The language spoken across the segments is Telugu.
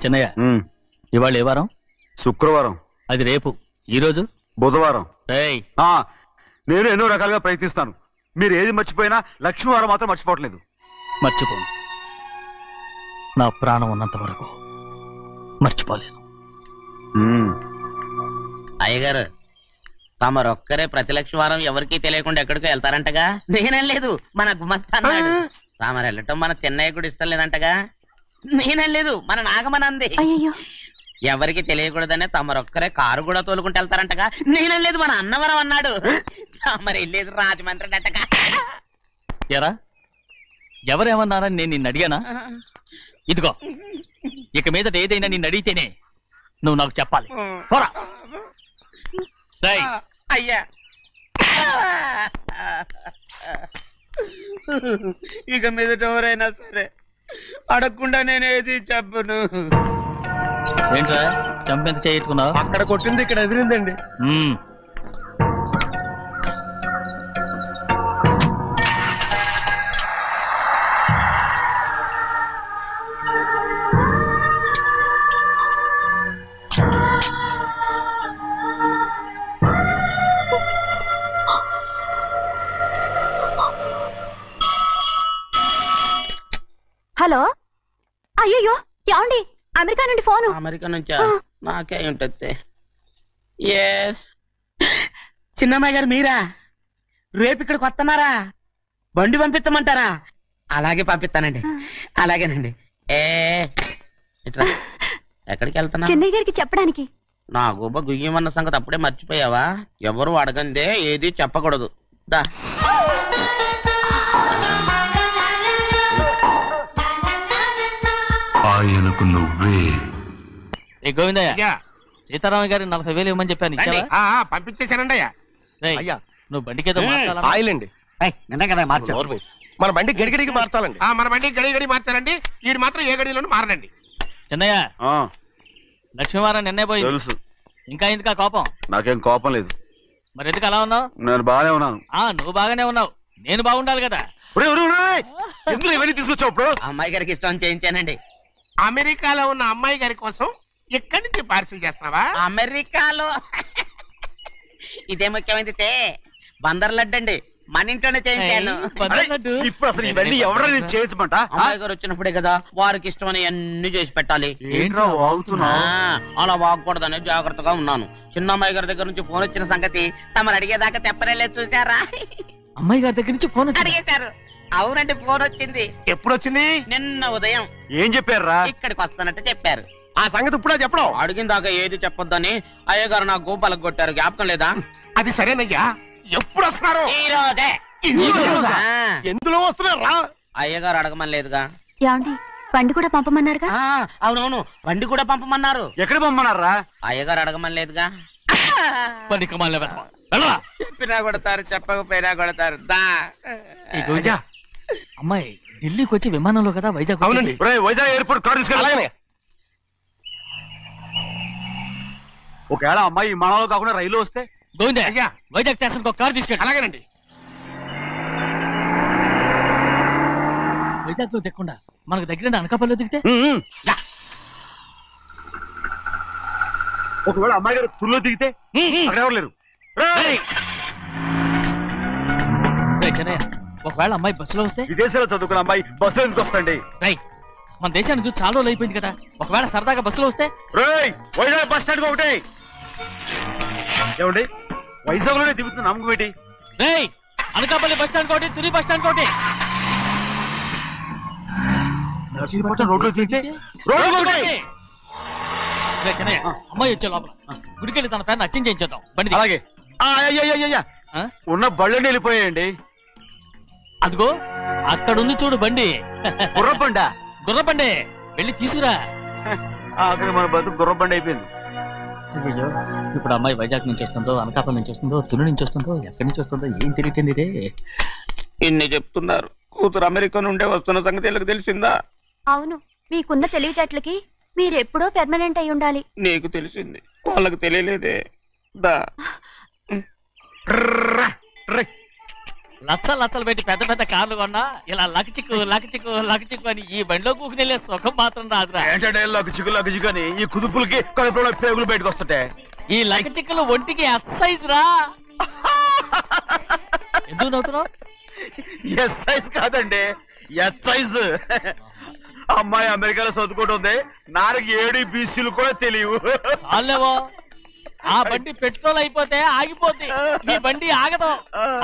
చిన్నయ్య, ఇవాళ ఏ వారం? శుక్రవారం. అది రేపు. ఈ రోజు బుధవారం. నేను ఎన్నో రకాలుగా ప్రయత్నిస్తాను. మీరు ఏది మర్చిపోయినా లక్ష్మీవారం మాత్రం మర్చిపోవట్లేదు. మర్చిపోను. నా ప్రాణం ఉన్నంత వరకు మర్చిపోలేను. అయ్యగారు, తమరొక్కరే ప్రతి లక్ష్మీవారం ఎవరికీ తెలియకుండా ఎక్కడికో వెళ్తారంటగా? నేనేం లేదు, మన గుమస్తా అన్నాడు. తామరు వెళ్ళటం మన చెన్నయ్య కూడా ఇష్టం లేదంటగా? నేనేం లేదు, మన నాగమనంది. ఎవరికి తెలియకూడదనే తమరొక్కరే కారు కూడా తోలుకుంటూ వెళ్తారంటగా? నేనేం లేదు, మన అన్నవరం అన్నాడు. తమరు వెళ్ళేది రాజమండ్రి అంటగా. ఎరా, ఎవరేమన్నారని నేను నిన్ను అడిగానా? ఇదిగో, ఇక మీదట ఏదైనా నిన్ను అడిగితేనే నువ్వు నాకు చెప్పాలి. అయ్యా, ఇక మీదట ఎవరైనా సరే అడగకుండా నేనేది చెప్పను. ఏంట్రా చంపెంత చేయించుకున్నావు? అక్కడ కొట్టింది ఇక్కడ ఎదిరిందండి. హలో, అయ్యో ఏమండి, అమెరికా నుండి ఫోను. అమెరికా నుంచా? నాకే ఉంటుంది. చిన్నమ్మాయి గారు మీరా? రేపు ఇక్కడికి వస్తున్నారా? బండి పంపించమంటారా? అలాగే పంపిస్తానండి. అలాగేనండి. ఇట్రా. ఎక్కడికి వెళ్తున్నా? చెన్నై గారికి చెప్పడానికి. నా గుబ్బ గుయ్యమన్న సంగతి అప్పుడే మర్చిపోయావా? ఎవరు అడగందే ఏది చెప్పకూడదు. దా. ఆయనకు నువ్వే. గోవిందయ్య, సీతారామ గారి 40,000 ఇవ్వమని చెప్పాను, ఇచ్చావా? పంపించేశానండి అయ్యా. నువ్వు బండికేదో మార్చాలా? ఆయిల్ అండి. కదా మార్చారు. మన బండి గడిగడికి మార్చాలండి. మన బండి గడి మార్చాలండి. ఈ మాత్రం ఏ గడిలోనూ మారనండి. చిన్నయ్య, లక్ష్మీవారం నిన్నే పోయి తెలుసు. ఇంకా ఎందుకా కోపం? నాకేం కోపం లేదు. మరి ఎందుకు అలా ఉన్నావు? నేను బాగానే ఉన్నాను. నువ్వు బాగానే ఉన్నావు, నేను బాగుండాలి కదా. ఎందుకు ఇవన్నీ తీసుకొచ్చావు? అమ్మాయి గారికి ఇష్టం చేయించానండి. అమెరికాలో ఉన్న అమ్మాయి గారి కోసం ఎక్కడి నుంచి పార్సిల్ చేస్తున్నావా? అమెరికాలో ఇదే ముఖ్యమైనది. బందర్ లడ్డు అండి, మన ఇంట్లోనే చేయించాను. ఇప్పుడు అసలు ఇవన్నీ ఎవరైనా చేయించమంట? అమ్మాయి గారు వచ్చినప్పుడే కదా వారికి ఇష్టమని అన్ని చేసి పెట్టాలి. అలా వాగకూడదని జాగ్రత్తగా ఉన్నాను. చిన్న అమ్మాయి గారి దగ్గర నుంచి ఫోన్ వచ్చిన సంగతి తమరు అడిగేదాకా చెప్పలేదు. చూసారా? అమ్మాయి గారి దగ్గర నుంచి ఫోన్ అడిగేశారు. అవునండి, ఫోన్ వచ్చింది. ఎప్పుడు వచ్చింది? నిన్న ఉదయం. ఏం చెప్పారా? ఇక్కడికి వస్తానంటే చెప్పారు. ఆ సంగతి ఇప్పుడే చెప్పడం. అడిగిన దాకా ఏది చెప్పొద్దని అయ్యగారు నా గోపాలకు కొట్టారు. జ్ఞాపకం లేదా? అది సరేనయ్యా, ఎప్పుడు వస్తున్నారు? ఈ రోజే. ఎందులో వస్తున్నారా? అయ్యగారు అడగమని లేదుగా. ఏమండి, బండి కూడా పంపమన్నారుగా? అవునవును, బండి కూడా పంపమన్నారు. ఎక్కడ పంపమన్నారా? అయ్యగారు అడగమని లేదుగా. చెప్పినా కొడతారు, చెప్పకపోయినా కొడతారు. అమ్మాయి ఢిల్లీకి వచ్చి విమానంలో కదా వైజాగ్. అవునండి, వైజాగ్ ఎయిర్పోర్ట్ కార్ తీసుకెళ్ళాలి. ఒకవేళ అమ్మాయి విమానంలో కాకుండా రైలు వస్తే? గోవింద, వైజాగ్ స్టేషన్ ఒక కార్ తీసుకెళ్ళి. అలాగేనండి. వైజాగ్ లో దిక్కుండా మనకు దగ్గర అనకాపల్లిలో దిగితే? ఒకవేళ అమ్మాయి గారు తుల్లో దిగితే? అక్కడ ఎవరు లేరు. ఒకవేళ అమ్మాయి బస్సులో వస్తే? విదేశాల్లో చదువుకున్న అమ్మాయి బస్సులో ఎందుకు వస్తండి? మన దేశాన్ని చూసి చాలా రోజులు అయిపోయింది కదా. ఒకవేళ సరదాగా బస్సులో వస్తే? వైజాగ్ బస్ స్టాండ్ ఒకటి. ఏమండి, వైజాగ్ లోనే దిగుతున్న నమ్మకం ఏంటి? అనకాపల్లి బస్ స్టాండ్ కోటి, తుని బస్ స్టాండ్ కోటి. రోడ్లో దిగితే అమ్మాయి వచ్చే లోపల గుడికెళ్ళి తన పేరుని అచ్చం చేయించేద్దాం. బండి అలాగే. ఉన్న బళ్ళని వెళ్ళిపోయాయండి. అదిగో అక్కడుంది చూడు బండి. గుర్రబండా? గుర్రబండి, వెళ్ళి తీసుకురా. అక్కడ మన బతుకు గుర్రబండి అయిపోయింది. అయ్యో, ఇప్పుడు అమ్మాయి వైజాగ్ నుంచి వస్తుందో, అనకాపల్లి నుంచి వస్తుందో, తుని నుంచి వస్తుందో, ఎక్కడి నుంచి వస్తుందో ఏం తెలియటండి. ఇన్ని చెప్తున్నారు, కూతురు అమెరికా నుండే వస్తున్న సంగతి వీళ్ళకి తెలిసిందా? అవును, మీకున్న తెలివితేటలకి మీరెప్పుడో పెర్మనెంట్ అయి ఉండాలి. నీకు తెలిసింది, వాళ్ళకి తెలియలేదే. దా. లచ్చలు పెట్టి పెద్ద పెద్ద కార్లు కొన్నా ఇలా లకచిక్కు అని ఈ బండిలో కూకుని వెళ్ళే సుఖం మాత్రం రాదురా. ఏంటంటే లగచిక్కు అని ఈ కుదుపులకి కడుపులో పేగులు బయటకు వస్తుంటే ఈ లకచిక్కులు ఒంటికి ఎక్సైజ్ రా. ఎందుకు నవ్వుతున్నావు? ఎస్ సైజ్ కాదండి, ఎస్ సైజ్. అమ్మాయి అమెరికాలో చదువుకుంటుంది, నాకు 7 బీసీలు కూడా తెలియవు. చాలేవో, ఆ బండి పెట్రోల్ అయిపోతే ఆగిపోద్ది, ఈ బండి ఆగదు.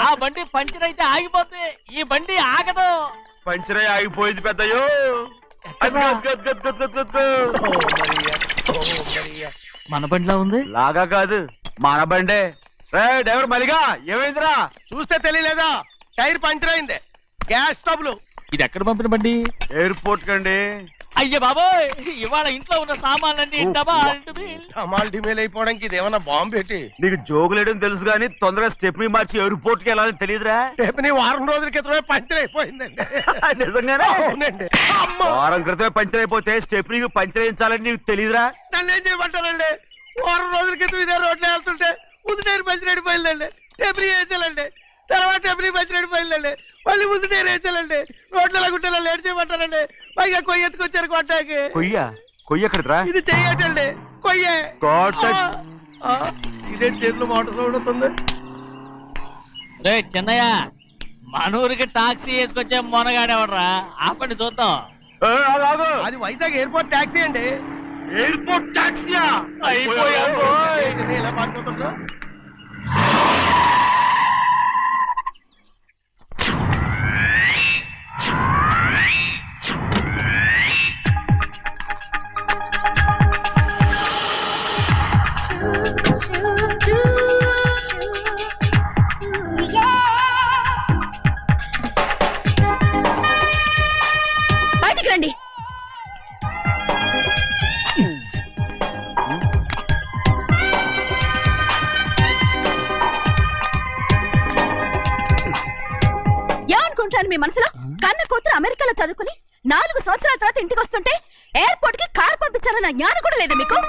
ఆ బండి పంచర్ అయితే ఆగిపోద్ది, ఈ బండి ఆగదు. పంచరే ఆగిపోయింది పెద్దయ్యో. మన బండిలా ఉంది. లాగా కాదు, మన బండే. డ్రైవర్ మలిగా ఏమైందిరా? చూస్తే తెలియలేదా? టైర్ పంచర్ అయింది. గ్యాస్ స్టవ్లు. ఇది ఎక్కడ పంపిన బండి? ఎయిర్పోర్ట్ కండి. అయ్య బాబోయ్, ఇవాళ ఇంట్లో ఉన్న సామాన్లన్నీ డబాల్ డమాల్ డిమేల్ అయిపోవడానికి ఇది ఏమన్నా బాంబు పెట్టి? నీకు జోగులేయడం తెలుసు కానీ తొందరగా స్టెప్ని మార్చి ఎయిర్పోర్ట్ కి వెళ్ళాలని తెలియదురా? రేపు వారం రోజుల క్రితమే పంచర్ అయిపోయిందండి. నిజంగానే? అవునండి. వారం క్రితమే పంచర్ అయిపోతే స్టెప్ని పంచర్ వేయించాలని నీకు తెలియదురా? నన్ను ఏం చేయమంటారండి? వారం రోజుల క్రితం ఇదే రోడ్లో వెళ్తుంటే ముందు టైర్ పంచర్ అయిపోయిందండి. టెబ్రీ వేసాలండి, తర్వాత టెబ్రీ పంచర్ అయిపోయిందండి. మళ్ళీ ముందు టైర్ వేసాలండి. రోడ్లు ఎలాగుంటే లేట్ చేయమంటారండి. పైగా కొయ్య ఎత్తుకొచ్చారు కొట్టాకి. కొయ్య ఎక్కడిరా? ఇది చెయ్యటండి, కొయ్యే. ఇదే చేతులు మోటార్ సౌండ్ అవుతుంది. రే చిన్నయ్య, మన ఊరికి టాక్సీ వేసుకొచ్చే మొనగాడేవడరా? ఆపండి చూద్దాం. అది వైజాగ్ ఎయిర్పోర్ట్ టాక్సీ అండి. ఎయిర్పోర్ట్ టాక్సీయా? ఇలా పారిపోతుండ్రు. బయటికి రండి. ఏమనుకుంటాను మీ మనసులో? కన్న కూతురు అమెరికాలో చదువుకుని 4 సంవత్సరాల తర్వాత ఇంటికి వస్తుంటే ఎయిర్పోర్ట్ కి కారు పంపించాలన్న జ్ఞానం కూడా లేదా మీకు?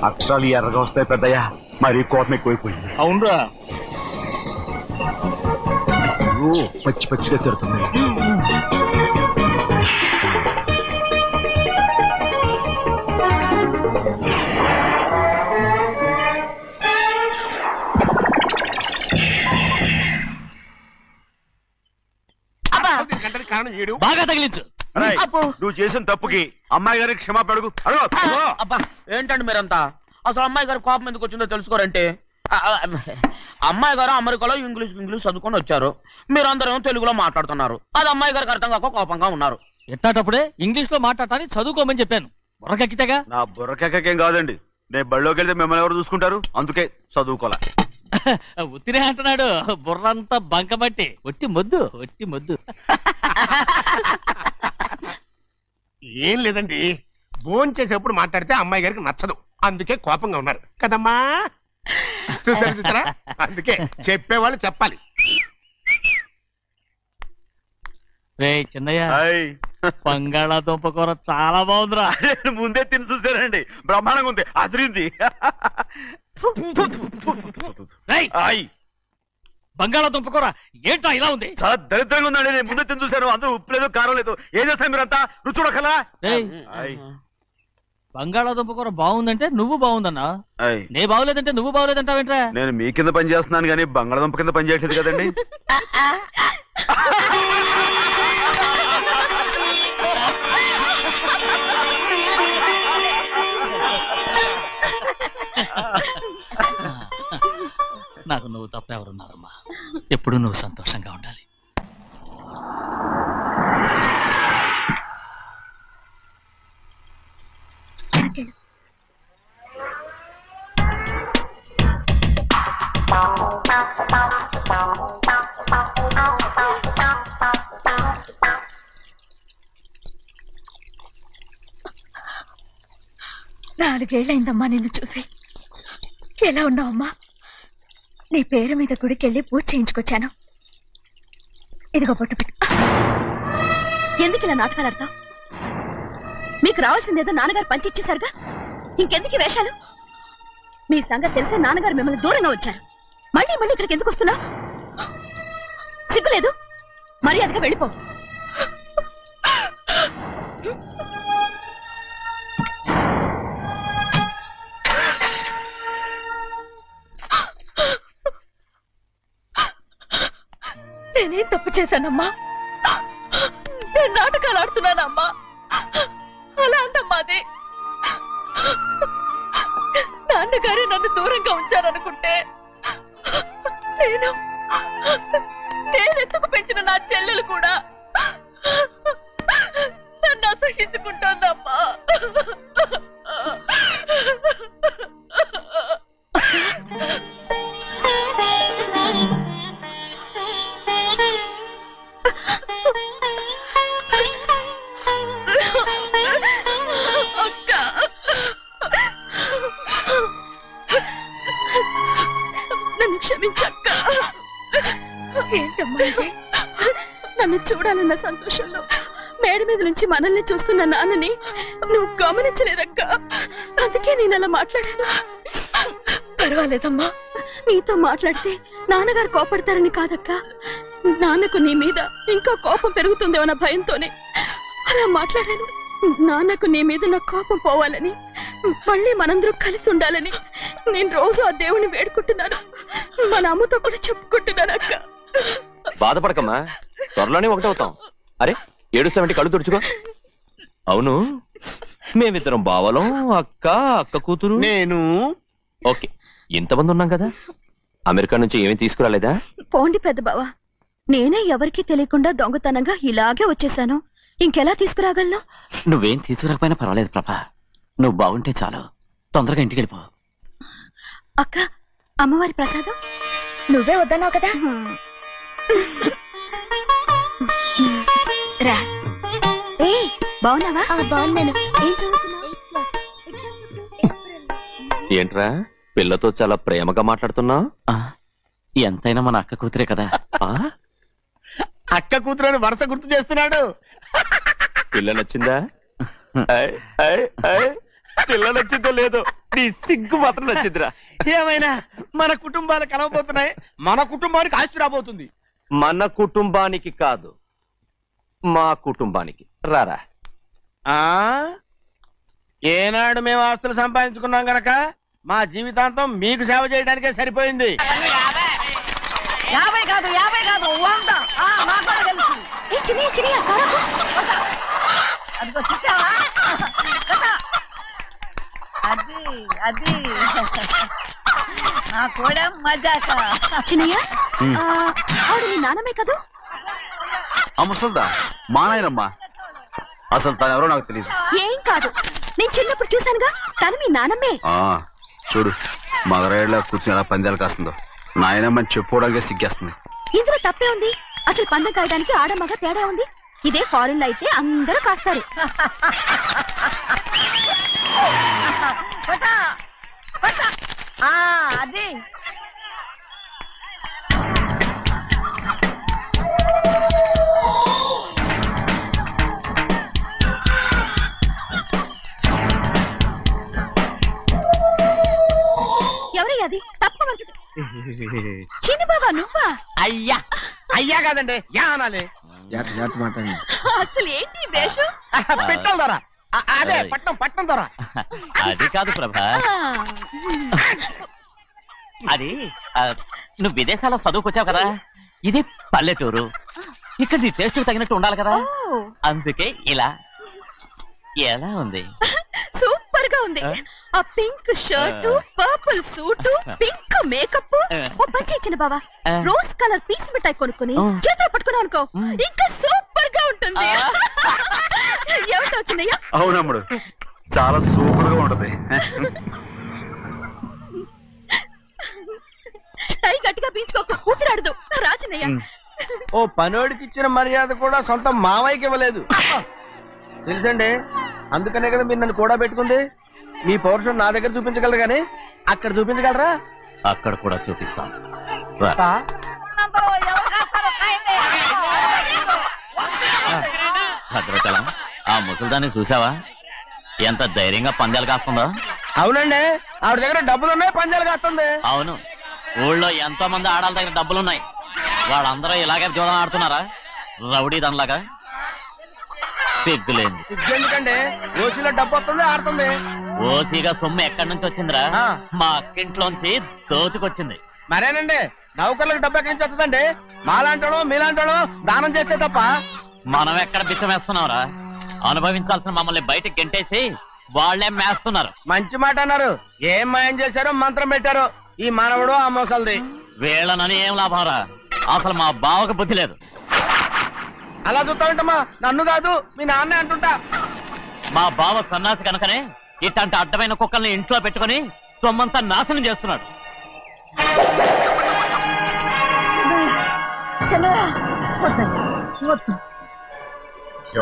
అక్షరాలు ఎర్రగా వస్తాయి పెద్దయ్యా, మరి కోపం ఎక్కువైపోయింది. అవునరా, పచ్చి పచ్చిగా తిడుతుంది. కారణం ఏడు బాగా తగిలించు. నువ్వు చేసిన తప్పుకి అమ్మాయి గారికి క్షమాపణ అడుగు. అబ్బా ఏంటండి మీరంతా? అసలు అమ్మాయి గారు కోపం ఎందుకు వచ్చిందో తెలుసుకోరంటే, అమ్మాయి గారు అమెరికాలో ఇంగ్లీష్ చదువుకొని వచ్చారు, మీరందరూ తెలుగులో మాట్లాడుతున్నారు. అది అమ్మాయి గారికి అర్థం కాక కోపంగా ఉన్నారు. ఎట్టాటప్పుడే ఇంగ్లీష్ లో మాట్లాడటానికి చదువుకోమని చెప్పాను. బుర్రకెక్కితేగా? నా బుర్రకెక్కకేం కాదండి, నేను బళ్ళోకి వెళ్తే మిమ్మల్ని ఎవరు చూసుకుంటారు, అందుకే చదువుకోలే. ఉత్తినే అంటున్నాడు, బుర్రంతా బంకబట్టి. ఒట్టి మొద్దు. ఏం లేదండి, భోంచేసేప్పుడు మాట్లాడితే అమ్మాయి గారికి నచ్చదు, అందుకే కోపంగా ఉన్నారు కదమ్మా. చూసారా? అందుకే చెప్పేవాళ్ళు చెప్పాలి. రే చిన్నయ్య, బంగాళాదుంప కూర చాలా బాగుందిరా. ముందే తిని చూసానండి, బ్రహ్మాండంగా ఉంది, అదిరింది. బంగాళాదుంప కూర ఏంటో ఇలా ఉంది? చాలా దరిద్రంగా ఉందండి, నేను ముందే తిని చూశాను. అందరూ ఉప్పు లేదు, కారం లేదు. ఏం చేస్తారు మీరంతా? రుచి చూడకలా. బంగాళాదుంప కూర బాగుందంటే నువ్వు బాగుందన్నా, నే బాగులేదంటే నువ్వు బాగులేదంటావేంట్రా? నేను మీ కింద పని చేస్తున్నాను కానీ బంగాళాదుంప కింద పని చేయట్లేదు కదండి. నాకు నువ్వు తప్ప ఎవరున్నారమ్మా? ఎప్పుడు నువ్వు సంతోషంగా ఉండాలి. 4 ఏళ్లైందమ్మా నిన్ను చూసి. ఎలా ఉన్నావమ్మా? నీ పేరు మీద గుడికెళ్ళి పూజ చేయించుకొచ్చాను. ఇదిగో బొట్టు పెట్టు. ఎందుకు ఇలా నాటకాలు ఆడతావు? మీకు రావాల్సిందేదో నాన్నగారు పంచిచ్చేశారుగా, ఇంకెందుకు వేషాలు? మీ సంగతి తెలిసే నాన్నగారు మిమ్మల్ని దూరంగా వచ్చారు. మళ్ళీ మళ్ళీ ఇక్కడికి ఎందుకు వస్తున్నా? సిగ్గులేదు? మర్యాదగా వెళ్ళిపో. నేనేం తప్పు చేశానమ్మా? నేను నాటకాలు ఆడుతున్నానమ్మా. అలా అంటమ్మా. అదే నాన్నగారే నన్ను దూరంగా ఉంచారనుకుంటే నేనెత్తుకు పెంచిన నా చెల్లెలు కూడా నన్ను అసహించుకుంటోందమ్మా. నన్ను క్షమించక్క. ఏంటమ్మా నన్ను చూడాలన్న సంతోషంలో మేడ మీద నుంచి మనల్ని చూస్తున్న నాన్నని నువ్వు గమనించలేదక్క. అందుకే నేను అలా మాట్లాడాను. పర్వాలేదమ్మా, నీతో మాట్లాడితే నాన్నగారు కోపడతారని కాదక్క. నాన్నకు నీ మీద ఇంకా కోపం పెరుగుతుందేమన్న భయంతోనే అలా మాట్లాడాను. నాన్నకు నీ మీద నా కోపం పోవాలని, మళ్ళీ మనందరూ కలిసి ఉండాలని నేను రోజు ఆ దేవుని వేడుకుంటున్నాను. మన అమ్మతో కూడా చెప్పుకుంటున్నాను అక్క. బాధపడకమ్మా, త్వరలోనే ఒకటవుతాం. అరే ఏడుస్తామంటే కళ్ళు తుడుచుకో. అవును, మేమిద్దరం బావలం, అక్క కూతురు, నేను. ఓకే, ఇంతమంది ఉన్నాం కదా. అమెరికా నుంచి ఏమీ తీసుకురాలేదా? పోండి పెద్ద బావ, నేనే ఎవరికీ తెలియకుండా దొంగతనంగా ఇలాగే వచ్చేసాను. ఇంకెలా తీసుకురాగలను? నువ్వేం తీసుకురాకపోయినా పర్వాలేదు ప్రభా, నువ్వు బాగుంటే చాలు. తొందరగా ఇంటికి వెళ్ళిపో. అక్క, అమ్మవారి ప్రసాదం నువ్వే వద్దన్నావు కదా. రా. ఏ బాగున్నావా? బాగున్నాను. ఏం చదువుతున్నావు? ఏంట్రా పిల్లతో చాలా ప్రేమగా మాట్లాడుతున్నా? ఎంతైనా మన అక్క కూతురే కదా. అక్క కూతురని వరుస గుర్తు చేస్తున్నాడు. పిల్ల నచ్చిందా? పిల్ల నచ్చిందో లేదో, నీ సిగ్గు మాత్రం నచ్చిందిరా. ఏమైనా మన కుటుంబాలు కలవబోతున్నాయి. మన కుటుంబానికి ఆస్తి రాబోతుంది. మన కుటుంబానికి కాదు, మా కుటుంబానికి. రారా. ఏనాడు మేము ఆస్తులు సంపాదించుకున్నాం గనక మా జీవితాంతం మీకు సేవ చేయడానికే సరిపోయింది. 50 కాదు 100. అదిగో చూసావా? అది నా కూడా మజాక. చిన్నయ్య, ఆవిడ మీ నాన్నమే కదా? ముసల్దా మా నాయనమ్మా. అసలు తనెవరో నాకు తెలియదు. ఏం కాదు, నేను చిన్నప్పుడు చూశానుగా, తను మీ నాన్నమ్మే. చూడు మగరాయిలా కూర్చుని ఎలా పందాలు కాస్తుందో. నాయనమ్మని చెప్పుకోవడానికి సిగ్గేస్తుంది. ఇందులో తప్పే ఉంది? అసలు పందెం కాయడానికి ఆడమగ తేడా ఉంది. ఇదే ఫారెన్ లో అయితే అందరూ కాస్తారు. అది ఎవరయ్యా? అది తప్పమంటు. చిన్న బాబా నువ్వా? అయ్యా అయ్యా కాదండి, యా అనాలి. అసలు ఏంటి వేషం? పెట్టాల ద్వారా. అదే పట్నం ద్వారా. అది కాదు ప్రభా, అది నువ్వు విదేశాల్లో చదువుకొచ్చావు కదా, ఇది పల్లెటూరు. ఇక్కడ నీ టేస్ట్ తగినట్టు ఉండాలి కదా, అందుకే ఇలా. ఎలా ఉంది? సూపర్ గా ఉంది. ఆ pink shirt, purple suit, pink makeup. ఓ పని ఇచ్చిన బావా, రోజ్ కలర్ పీస్ మిఠాయి కొనుక్కుని చేతులు పట్టుకున్నావు అనుకో, ఇంకా సూపర్ గా ఉంటుంది. ఏమిటో చిన్నయ్య? అవునమ్ముడు, చాలా సూపర్ గా ఉంటది. టై గట్టిగా పీంచుకోకు, ఊపిరాడదు. రాజనయ్య, ఓ పనోడికి ఇచ్చిన మర్యాద కూడా సొంత మావయ్యకి ఇవ్వలేదు తెలుసండి. అందుకనే కదా మీరు నన్ను కూడా పెట్టుకుంది. మీ పౌరుషం నా దగ్గర చూపించగలరు కానీ అక్కడ చూపించగలరా? అక్కడ కూడా చూపిస్తాను రా. భద్రాచలం ఆ ముసలిదాన్ని చూసావా? ఎంత ధైర్యంగా పందాలు కాస్తుందో. అవునండి, ఆవిడ దగ్గర డబ్బులు ఉన్నాయి, పందాలు కాస్తుంది. అవును, ఊళ్ళో ఎంతో మంది ఆడాల దగ్గర డబ్బులున్నాయి. వాళ్ళందరూ ఇలాగే జోదం ఆడుతున్నారా రౌడీ దానిలాగా? సిగ్గులేంది. ఎందుకండి ఓసీలో డబ్బు వస్తుంది, ఆడుతుంది. ఓసీగా సొమ్ము ఎక్కడి నుంచి వచ్చిందిరా? మా అక్కింట్లోంచి దోచుకొచ్చింది. మరేనండి, నౌకర్లకు డబ్బు ఎక్కడి నుంచి వస్తుందండి? మాలాంటోళ్ళు మీలాంటోళ్ళు దానం చేస్తే తప్ప. మనం ఎక్కడ బిచ్చం వేస్తున్నావురా? అనుభవించాల్సిన మమ్మల్ని బయటకు గెంటేసి వాళ్లే మేస్తున్నారు. మంచి మాట అన్నారు. ఏం మాయం చేశారో మంత్రం పెట్టారు ఈ మానవుడు ఆ మోసల్ది. వీళ్ళనని ఏం లాభం రా? అసలు మా బావకు బుద్ధి లేదు. అలా చూస్తా ఉంటామా? నన్ను కాదు మీ నాన్నే అంటుంటా. మా బావ సన్నాసి కనుకనే ఇట్లాంటి అడ్డమైన కుక్కల్ని ఇంట్లో పెట్టుకుని సొమ్మంతా నాశనం చేస్తున్నాడు.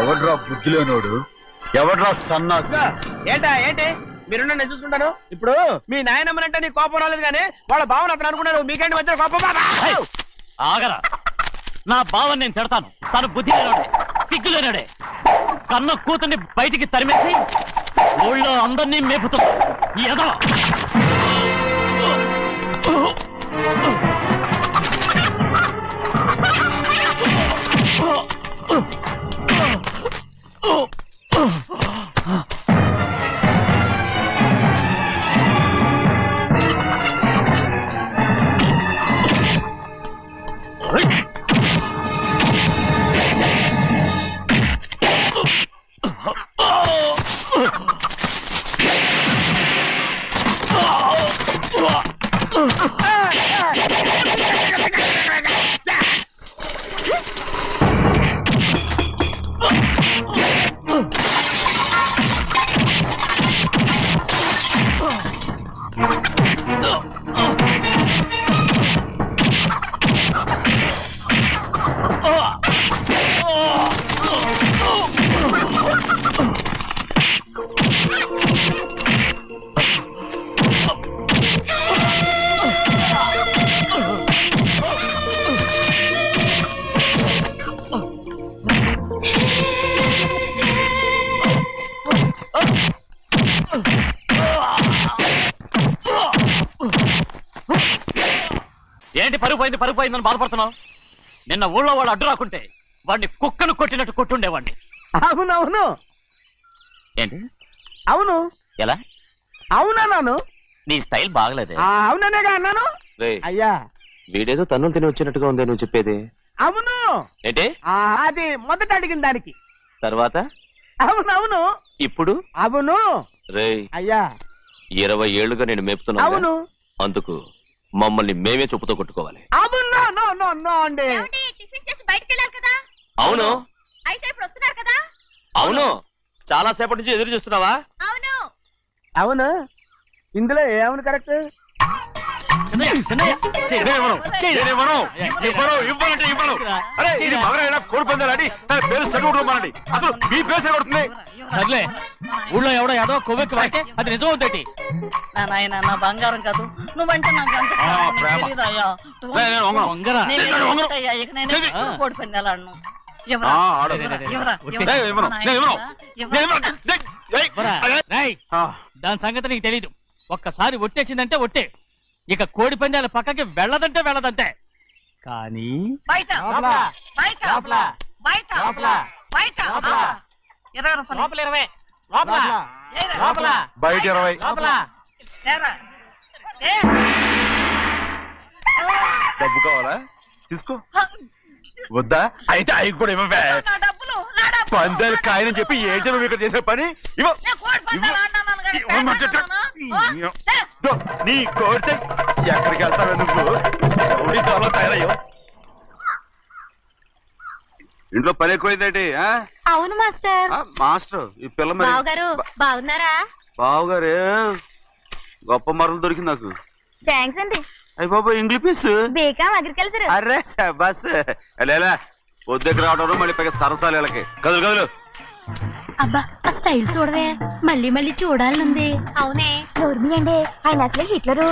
ఎవడ్రా బుద్ధిలోనోడు? ఎవడ్రా సన్నాసి? ఏంటి మీరు నేను చూసుకుంటాను. ఇప్పుడు మీ నాయనమ్మనంటే నీ కోపం రాలేదు కానీ వాళ్ళ భావన అతను అనుకున్నాడు. మీకేంటి మధ్య కోపం? ఆగరా, నా బావని నేను తిడతాను. తను బుద్ధి లేనాడే, సిగ్గు లేనాడే. కన్న కూతుర్ని బయటికి తరిమేసి ఊళ్ళో అందరినీ మేపుతున్నా. ఏదో ఏంటి పరుగు పోయిందని బాధపడుతున్నావు? నిన్న ఊళ్ళో వాళ్ళు అడ్డు రాకుంటే వాడిని కుక్కను కొట్టినట్టు కొట్టుండేవాడిని. అవునవును. ఏంటి? అవును. ఎలా? అవునన్నాను. నీ స్టైల్ బాగలేదే. అవుననేగా అన్నాను. అయ్యా, వీడేదో తన్నులు తిని వచ్చినట్టుగా ఉంది నువ్వు చెప్పేది. అవును. ఏంటి? అది మొదట అడిగిన దానికి తర్వాత అవునవును. ఇప్పుడు అవును. రే అయ్యా, 20 ఏళ్లుగా నేను మేపుతున్నా. అవును. అందుకు మమ్మల్ని మేమే చెప్పుతో కొట్టుకోవాలి. అవును. అండి టిఫిన్ చేసి బయటికి వెళ్ళాలి కదా? అవును. అయితే ఇప్పుడు వస్తున్నారు కదా? అవును. చాలా సేపటి నుంచి ఎదురు చూస్తున్నావా? అవును. అవును. ఇందులో ఏమని కరెక్ట్? కోడి పందాలని తన పేరు సెలవుకోమనండి. అసలు మీ పేరు సెలవుడుతుంది. ఊళ్ళో ఎవడో ఏదో కొవ్వెక్కి వాడితే అది నిజం అవుతాయి. నా బంగారం కాదు నువ్వంటే నాకు అంత కోడి పందాలను దాని సంగతి నీకు తెలీదు. ఒక్కసారి ఒట్టేసిందంటే ఒట్టే. ఇక కోడి పందాల పక్కకి వెళ్ళదంటే వెళ్ళదంటే. కానీ బయట బయట బయట బయట 20 రూపాయలు బయట 20 డబ్బు కావాలా? తీసుకో. వద్దా? అయితే అవి కూడా ఇవ్వవే. పందాలు కాయని చెప్పి ఏంటి నువ్వు ఇక్కడ చేసే పని? నీ కోరితే ఎక్కడికి వెళ్తావే నువ్వు? తయారయ్యో. ఇంట్లో పని ఎక్కువైందేంటి? అవును మాస్టర్. మాస్టర్ ఈ పిల్ల మరి బావగారు బాగున్నారా? బావగారే గొప్ప మరలు దొరికింది నాకు. థ్యాంక్స్ అండి. అయ్యి బాబా ఇంగ్లీష్ బీకామ్ అగ్రికల్చర్. అరే బస్ పొద్దుకి రావడం మళ్ళీ పైగా సరసాలు వీళ్ళకి. కదులు కదులు అబ్బా ఆ స్టైల్ చూడవే మళ్ళీ మళ్ళీ చూడాలనుంది. అవునే నోర్మి అండి ఆయన అసలే హిట్లరు.